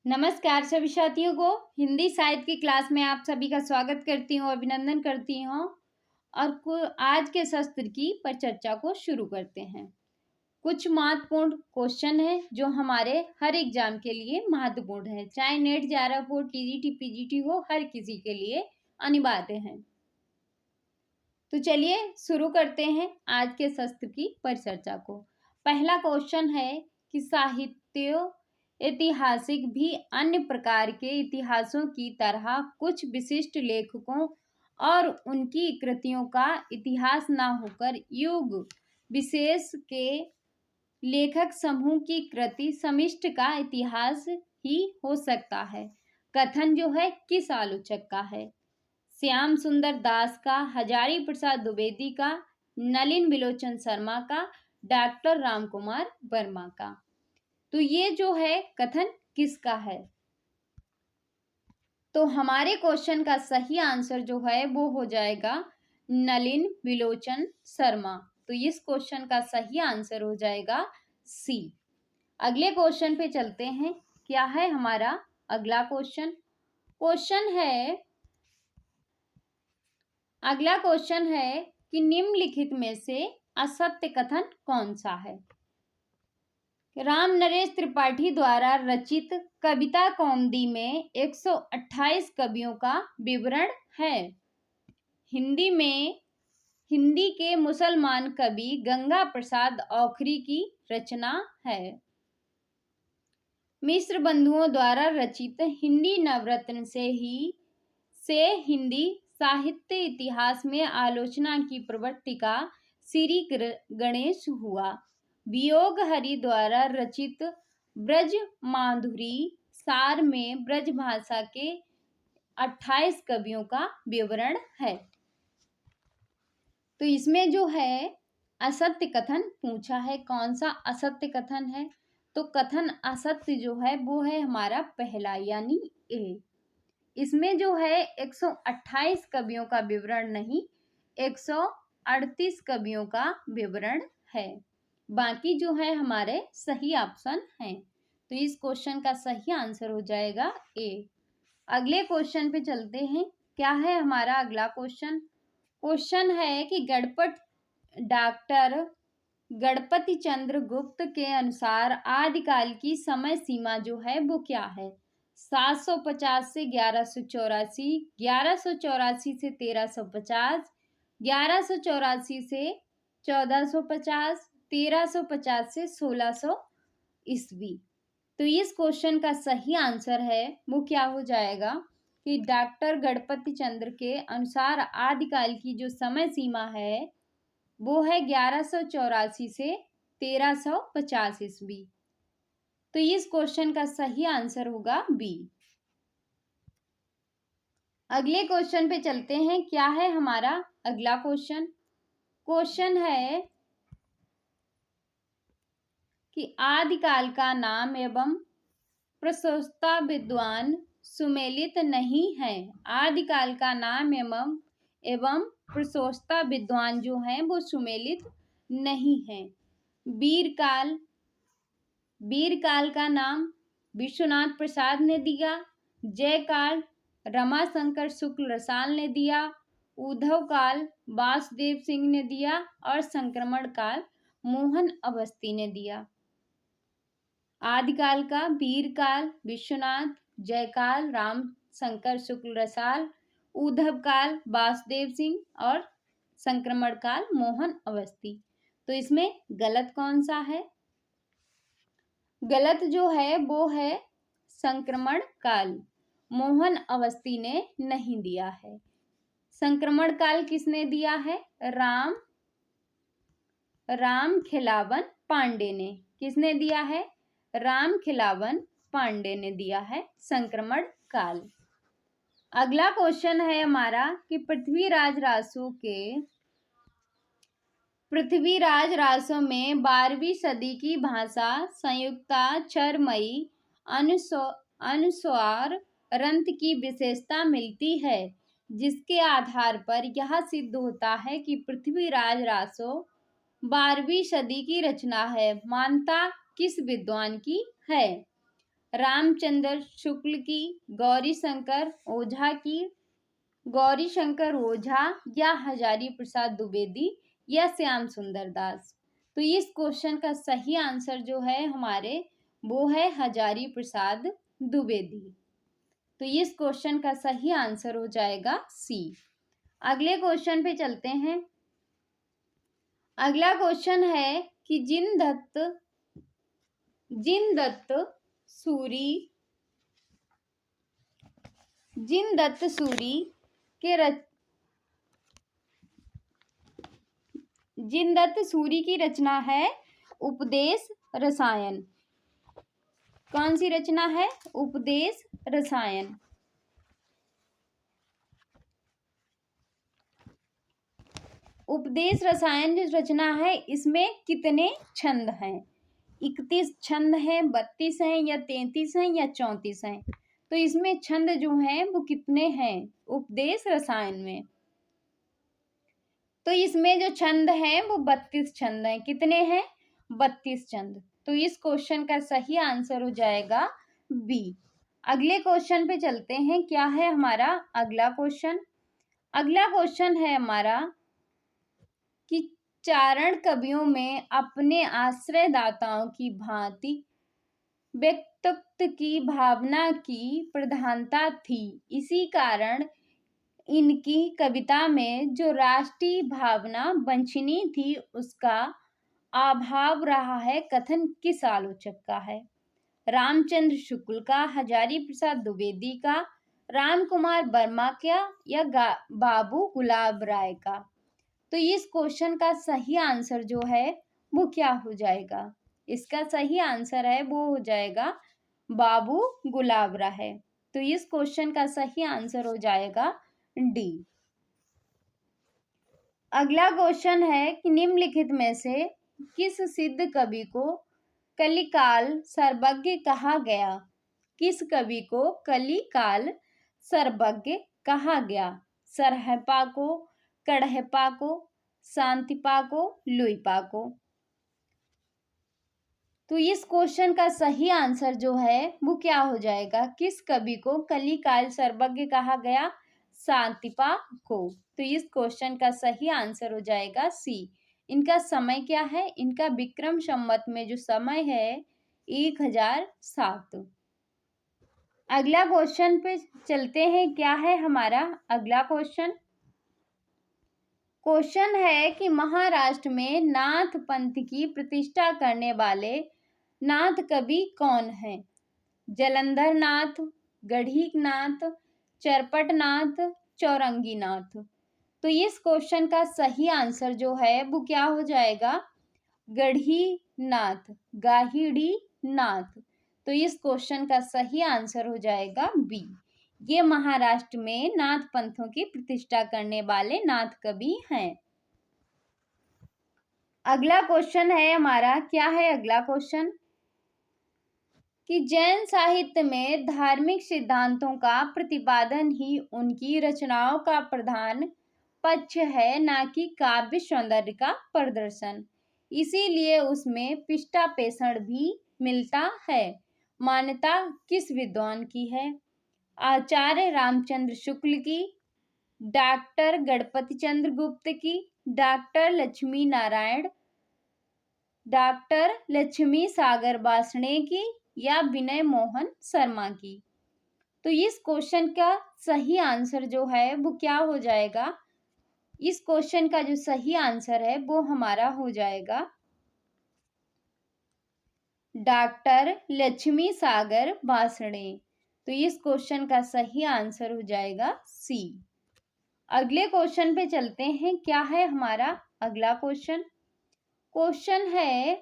नमस्कार सभी साथियों को हिंदी साहित्य की क्लास में आप सभी का स्वागत करती हूँ, अभिनंदन करती हूँ। और आज के सत्र की परिचर्चा को शुरू करते हैं। कुछ महत्वपूर्ण क्वेश्चन है जो हमारे हर एग्जाम के लिए महत्वपूर्ण है, चाहे नेट JRF हो, TGT PGT हो, हर किसी के लिए अनिवार्य है। तो चलिए शुरू करते हैं आज के सत्र की परिचर्चा को। पहला क्वेश्चन है कि साहित्य ऐतिहासिक भी अन्य प्रकार के इतिहासों की तरह कुछ विशिष्ट लेखकों और उनकी कृतियों का इतिहास न होकर युग विशेष के लेखक समूह की कृति समिष्ट का इतिहास ही हो सकता है। कथन जो है किस आलोचक का है? श्याम सुंदर दास का, हजारी प्रसाद द्विवेदी का, नलिन विलोचन शर्मा का, डॉक्टर रामकुमार वर्मा का। तो ये जो है कथन किसका है? तो हमारे क्वेश्चन का सही आंसर जो है वो हो जाएगा नलिन विलोचन शर्मा। तो इस क्वेश्चन का सही आंसर हो जाएगा सी। अगले क्वेश्चन पे चलते हैं। क्या है हमारा अगला क्वेश्चन? अगला क्वेश्चन है कि निम्नलिखित में से असत्य कथन कौन सा है? राम नरेश त्रिपाठी द्वारा रचित कविता कौमुदी में 128 कवियों का विवरण है। हिंदी के मुसलमान कवि गंगा प्रसाद औखरी की रचना है। मिश्र बंधुओं द्वारा रचित हिंदी नवरत्न से हिंदी साहित्य इतिहास में आलोचना की प्रवृत्ति का श्री गणेश हुआ। वियोग हरि द्वारा रचित ब्रज माधुरी सार में ब्रज भाषा के 28 कवियों का विवरण है। तो इसमें जो है असत्य कथन पूछा है। कौन सा असत्य कथन है? तो कथन असत्य जो है वो है हमारा पहला यानी ए। इसमें जो है 128 कवियों का विवरण नहीं, 138 कवियों का विवरण है। बाकी जो है हमारे सही ऑप्शन हैं। तो इस क्वेश्चन का सही आंसर हो जाएगा ए। अगले क्वेश्चन पे चलते हैं। क्या है हमारा अगला क्वेश्चन? क्वेश्चन है कि डॉक्टर गणपति चंद्र गुप्त के अनुसार आदिकाल की समय सीमा जो है वो क्या है? 750 से 1184, 1184 से 1350, 1184 से 1450, 1350 से 1600 ईस्वी। तो इस क्वेश्चन का सही आंसर है वो क्या हो जाएगा कि डॉक्टर गणपति चंद्र के अनुसार आदिकाल की जो समय सीमा है वो है 1184 से 1350 ईस्वी। तो इस क्वेश्चन का सही आंसर होगा बी। अगले क्वेश्चन पे चलते हैं। क्या है हमारा अगला क्वेश्चन? क्वेश्चन है कि आदिकाल का नाम एवं प्रशोस्ता विद्वान सुमेलित नहीं है। आदिकाल का नाम एवं प्रशोस्ता विद्वान जो है वो सुमेलित नहीं है। वीरकाल का नाम विश्वनाथ प्रसाद ने दिया। जयकाल रमाशंकर शुक्ल रसाल ने दिया। उद्धव काल वासुदेव सिंह ने दिया और संक्रमण काल मोहन अवस्थी ने दिया। आदिकाल का वीरकाल विश्वनाथ, जयकाल राम शंकर शुक्ल रसाल, उद्धव काल वासुदेव सिंह और संक्रमण काल मोहन अवस्थी। तो इसमें गलत कौन सा है? गलत जो है वो है संक्रमण काल। मोहन अवस्थी ने नहीं दिया है। संक्रमण काल किसने दिया है? राम खिलावन पांडे ने। किसने दिया है? राम खिलावन पांडे ने दिया है संक्रमण काल। अगला क्वेश्चन है हमारा कि पृथ्वीराज रासो में 12वीं सदी की भाषा संयुक्ताक्षरमयी अनुस्वार रंत की विशेषता मिलती है, जिसके आधार पर यह सिद्ध होता है कि पृथ्वीराज रासो 12वीं सदी की रचना है। मान्यता किस विद्वान की है? रामचंद्र शुक्ल की, गौरी शंकर ओझा या हजारी प्रसाद द्विवेदी या श्याम सुंदर दास। तो इस क्वेश्चन का सही आंसर जो है हमारे वो है हजारी प्रसाद द्विवेदी। तो इस क्वेश्चन का सही आंसर हो जाएगा सी। अगले क्वेश्चन पे चलते हैं। अगला क्वेश्चन है कि जिन दत्त सूरी की रचना है उपदेश रसायन। कौन सी रचना है? उपदेश रसायन। उपदेश रसायन जो रचना है इसमें कितने छंद हैं? 31 छंद हैं, 32 हैं या 33 हैं या 34 हैं? तो इसमें छंद जो हैं वो कितने हैं उपदेश रसायन में? तो इसमें जो छंद हैं वो 32 छंद हैं। कितने हैं? 32 छंद। तो इस क्वेश्चन का सही आंसर हो जाएगा बी। अगले क्वेश्चन पे चलते हैं। क्या है हमारा अगला क्वेश्चन? अगला क्वेश्चन है हमारा कि चारण कवियों में अपने आश्रयदाताओं की भांति व्यक्तित्व की भावना की प्रधानता थी। इसी कारण इनकी कविता में जो राष्ट्रीय भावना वंचनीय थी उसका अभाव रहा है। कथन किस आलोचक का है? रामचंद्र शुक्ल का, हजारी प्रसाद द्विवेदी का, राम कुमार वर्मा का या बाबू गुलाब राय का? तो इस क्वेश्चन का सही आंसर जो है वो क्या हो जाएगा? इसका सही आंसर है वो हो जाएगा बाबू गुलाब राय। तो इस क्वेश्चन का सही आंसर हो जाएगा डी। अगला क्वेश्चन है कि निम्नलिखित में से किस सिद्ध कवि को कलिकाल सर्वज्ञ कहा गया? किस कवि को कलिकाल सर्वज्ञ कहा गया? सरहपा को, कढ़हपा को, शांतिपा को, लुइपा को? तो इस क्वेश्चन का सही आंसर जो है वो क्या हो जाएगा? किस कवि को कलिकाल सर्वज्ञ कहा गया? शांतिपा को। तो इस क्वेश्चन का सही आंसर हो जाएगा सी। इनका समय क्या है? इनका विक्रम संवत में जो समय है 1007। अगला क्वेश्चन पे चलते हैं। क्या है हमारा अगला क्वेश्चन? क्वेश्चन है कि महाराष्ट्र में नाथ पंथ की प्रतिष्ठा करने वाले नाथ कवि कौन है? जलंधर नाथ, गढ़ी नाथ, चरपट नाथ, चौरंगी नाथ? तो इस क्वेश्चन का सही आंसर जो है वो क्या हो जाएगा? गढ़ी नाथ, गाहिड़ी नाथ। तो इस क्वेश्चन का सही आंसर हो जाएगा बी। ये महाराष्ट्र में नाथ पंथों की प्रतिष्ठा करने वाले नाथ कवि हैं। अगला क्वेश्चन है हमारा। क्या है अगला क्वेश्चन? कि जैन साहित्य में धार्मिक सिद्धांतों का प्रतिपादन ही उनकी रचनाओं का प्रधान पक्ष है, ना कि काव्य सौंदर्य का प्रदर्शन। इसीलिए उसमें पृष्ठापेषण भी मिलता है। मान्यता किस विद्वान की है? आचार्य रामचंद्र शुक्ल की, डॉक्टर गणपति चंद्र गुप्त की, डॉक्टर लक्ष्मी नारायण, डॉक्टर लक्ष्मी सागर बासणे की या विनय मोहन शर्मा की? तो इस क्वेश्चन का सही आंसर जो है वो क्या हो जाएगा? इस क्वेश्चन का जो सही आंसर है वो हमारा हो जाएगा डॉक्टर लक्ष्मी सागर बासणे। तो इस क्वेश्चन का सही आंसर हो जाएगा सी। अगले क्वेश्चन पे चलते हैं। क्या है हमारा अगला क्वेश्चन? क्वेश्चन है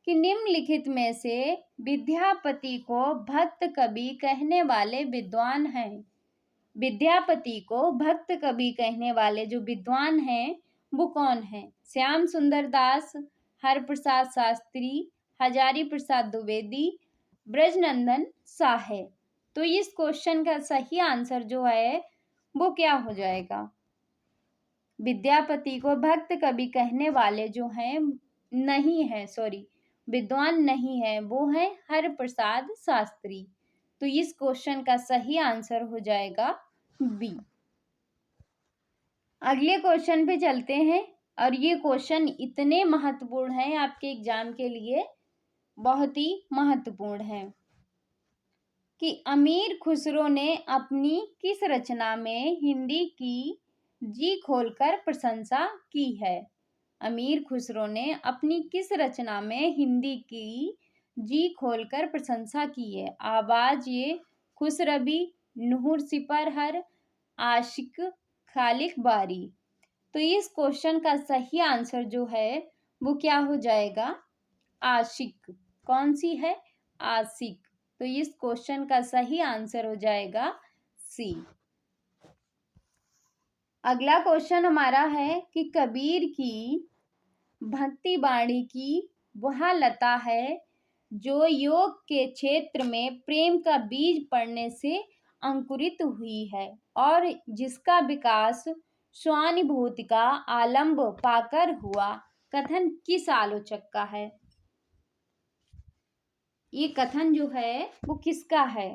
कि निम्नलिखित में से विद्यापति को भक्त कवि कहने वाले विद्वान हैं। विद्यापति को भक्त कवि कहने वाले जो विद्वान हैं वो कौन है? श्याम सुंदर दास, हरप्रसाद शास्त्री, हजारी प्रसाद द्विवेदी, ब्रजनंदन साहे? तो इस क्वेश्चन का सही आंसर जो है वो क्या हो जाएगा? विद्यापति को भक्त कवि कहने वाले जो हैं नहीं है, सॉरी, विद्वान नहीं है, वो है हरप्रसाद शास्त्री। तो इस क्वेश्चन का सही आंसर हो जाएगा बी। अगले क्वेश्चन पे चलते हैं, और ये क्वेश्चन इतने महत्वपूर्ण हैं आपके एग्जाम के लिए, बहुत ही महत्वपूर्ण है कि अमीर खुसरो ने अपनी किस रचना में हिंदी की जी खोलकर प्रशंसा की है। अमीर खुसरो ने अपनी किस रचना में हिंदी की जी खोलकर प्रशंसा की है। आवाज ये खुसरबी, नूर सिपरहर, आशिक, खालिक बारी। तो इस क्वेश्चन का सही आंसर जो है वो क्या हो जाएगा, आशिक। कौन सी है, आशिक। तो इस क्वेश्चन का सही आंसर हो जाएगा सी। अगला क्वेश्चन हमारा है कि कबीर की भक्ति बाणी की वह लता है जो योग के क्षेत्र में प्रेम का बीज पड़ने से अंकुरित हुई है और जिसका विकास स्वानुभूति का आलंब पाकर हुआ। कथन किस आलोचक का है। ये कथन जो है वो किसका है,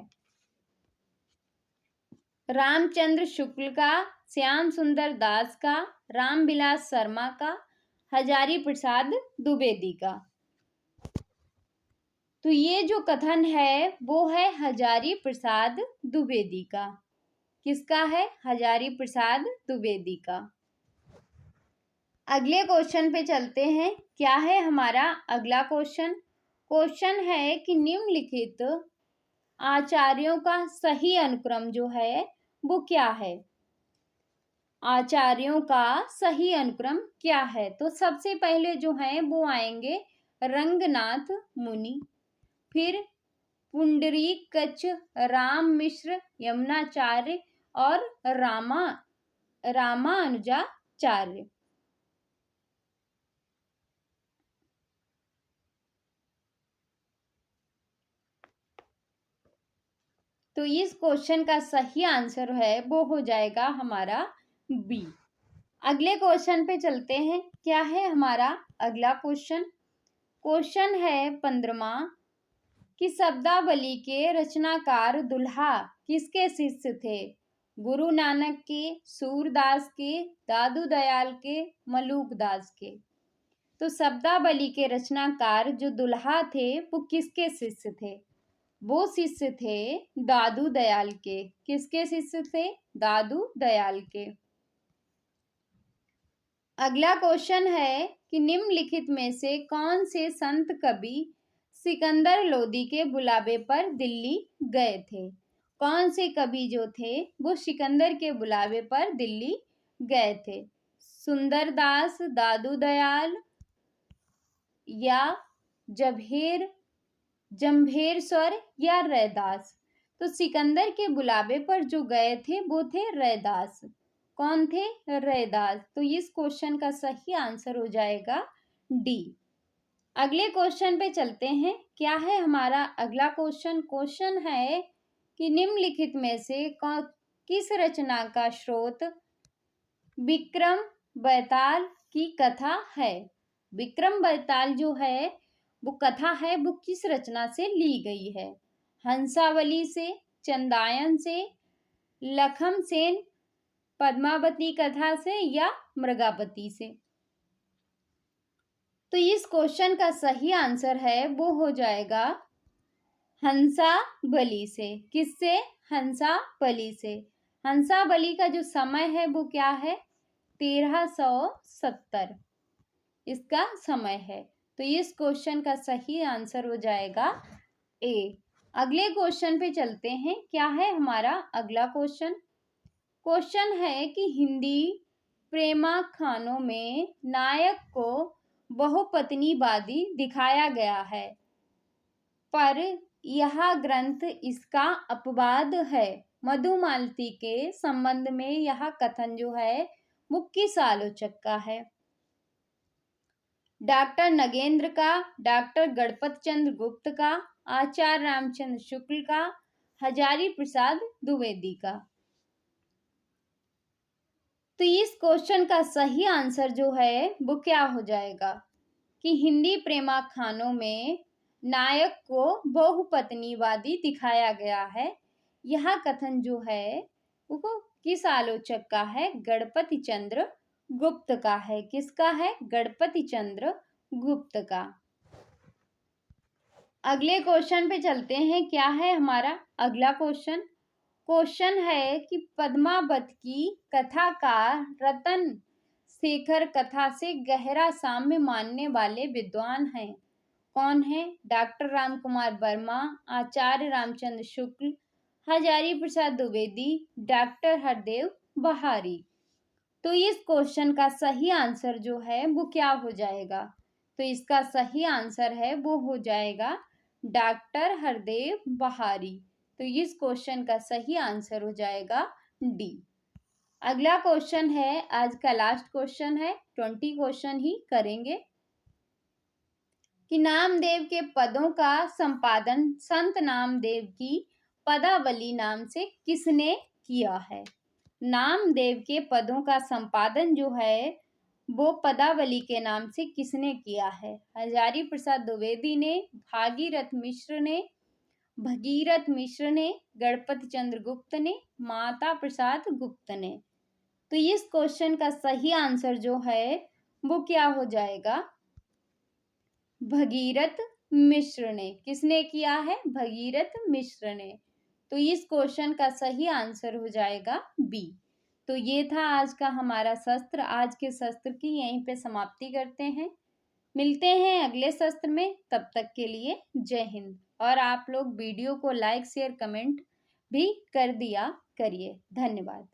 रामचंद्र शुक्ल का, श्याम सुंदर दास का, रामविलास शर्मा का, हजारी प्रसाद द्विवेदी का। तो ये जो कथन है वो है हजारी प्रसाद द्विवेदी का। किसका है, हजारी प्रसाद द्विवेदी का। अगले क्वेश्चन पे चलते हैं। क्या है हमारा अगला क्वेश्चन। क्वेश्चन है कि निम्नलिखित आचार्यों का सही अनुक्रम जो है वो क्या है। आचार्यों का सही अनुक्रम क्या है। तो सबसे पहले जो है वो आएंगे रंगनाथ मुनि, फिर पुंडरीकच, राम मिश्र, यमुनाचार्य और रामानुजाचार्य। तो इस क्वेश्चन का सही आंसर है वो हो जाएगा हमारा बी। अगले क्वेश्चन पे चलते हैं। क्या है हमारा अगला क्वेश्चन। क्वेश्चन है 15वां कि शब्दावली के रचनाकार दुल्हा किसके शिष्य थे। गुरु नानक के, सूरदास के, दादू दयाल के, मलूक दास के। तो शब्दावली के रचनाकार जो दुल्हा थे वो किसके शिष्य थे। वो शिष्य थे दादू दयाल के। किसके शिष्य थे, दादू दयाल के। अगला क्वेश्चन है कि निम्नलिखित में से कौन से संत कवि सिकंदर लोदी के बुलावे पर दिल्ली गए थे। कौन से कवि जो थे वो सिकंदर के बुलावे पर दिल्ली गए थे। सुंदरदास, दादू दयाल या जम्भेरस्वर या रैदास। तो सिकंदर के बुलावे पर जो गए थे वो थे रैदास। कौन थे, रैदास। तो इस क्वेश्चन का सही आंसर हो जाएगा डी। अगले क्वेश्चन पे चलते हैं। क्या है हमारा अगला क्वेश्चन। क्वेश्चन है कि निम्नलिखित में से किस रचना का स्रोत विक्रम बेताल की कथा है। विक्रम बेताल जो है वो कथा है वो किस रचना से ली गई है। हंसावली से, चंदायन से, लखम सेन पद्मावती कथा से या मृगावती से। तो इस क्वेश्चन का सही आंसर है वो हो जाएगा हंसावली से। किससे, हंसावली से। हंसावली का जो समय है वो क्या है, 1370 इसका समय है। तो इस क्वेश्चन का सही आंसर हो जाएगा ए। अगले क्वेश्चन पे चलते हैं। क्या है हमारा अगला क्वेश्चन। क्वेश्चन है कि हिंदी प्रेमाख्यानों में नायक को बहुपत्नीवादी दिखाया गया है, पर यह ग्रंथ इसका अपवाद है। मधुमालती के संबंध में यह कथन जो है वो किस आलोचक का है। डॉक्टर नगेंद्र का, डॉक्टर गणपत चंद्र गुप्त का, आचार्य रामचंद्र शुक्ल का, हजारी प्रसाद द्विवेदी का। तो इस क्वेश्चन का सही आंसर जो है वो क्या हो जाएगा, कि हिंदी प्रेमाख्यानों में नायक को बहुपत्नीवादी दिखाया गया है। यह कथन जो है वो किस आलोचक का है? गणपति चंद्र गुप्त का है। किसका है? गणपति चंद्र गुप्त का। अगले क्वेश्चन पे चलते हैं। क्या है हमारा अगला क्वेश्चन? क्वेश्चन है कि पद्मावत की कथा का रतन शेखर कथा से गहरा साम्य मानने वाले विद्वान हैं। कौन है? डॉक्टर राम कुमार वर्मा, आचार्य रामचंद्र शुक्ल, हजारी प्रसाद द्विवेदी, डॉक्टर हरदेव बहारी। तो इस क्वेश्चन का सही आंसर जो है वो क्या हो जाएगा? तो इसका सही आंसर है वो हो जाएगा डॉक्टर हरदेव बहारी। तो इस क्वेश्चन का सही आंसर हो जाएगा डी। अगला क्वेश्चन है, आज का लास्ट क्वेश्चन है, 20 क्वेश्चन ही करेंगे कि नामदेव के पदों का संपादन संत नामदेव की पदावली नाम से किसने किया है? नामदेव के पदों का संपादन जो है वो पदावली के नाम से किसने किया है? हजारी प्रसाद द्विवेदी ने, भागीरथ मिश्र ने, भगीरथ मिश्र ने, गणपति चंद्र गुप्त ने, माता प्रसाद गुप्त ने। तो इस क्वेश्चन का सही आंसर जो है वो क्या हो जाएगा? भगीरथ मिश्र ने। किसने किया है? भगीरथ मिश्र ने। तो इस क्वेश्चन का सही आंसर हो जाएगा बी। तो ये था आज का हमारा शस्त्र। आज के शस्त्र की यहीं पे समाप्ति करते हैं। मिलते हैं अगले शस्त्र में, तब तक के लिए जय हिंद। और आप लोग वीडियो को लाइक शेयर कमेंट भी कर दिया करिए। धन्यवाद।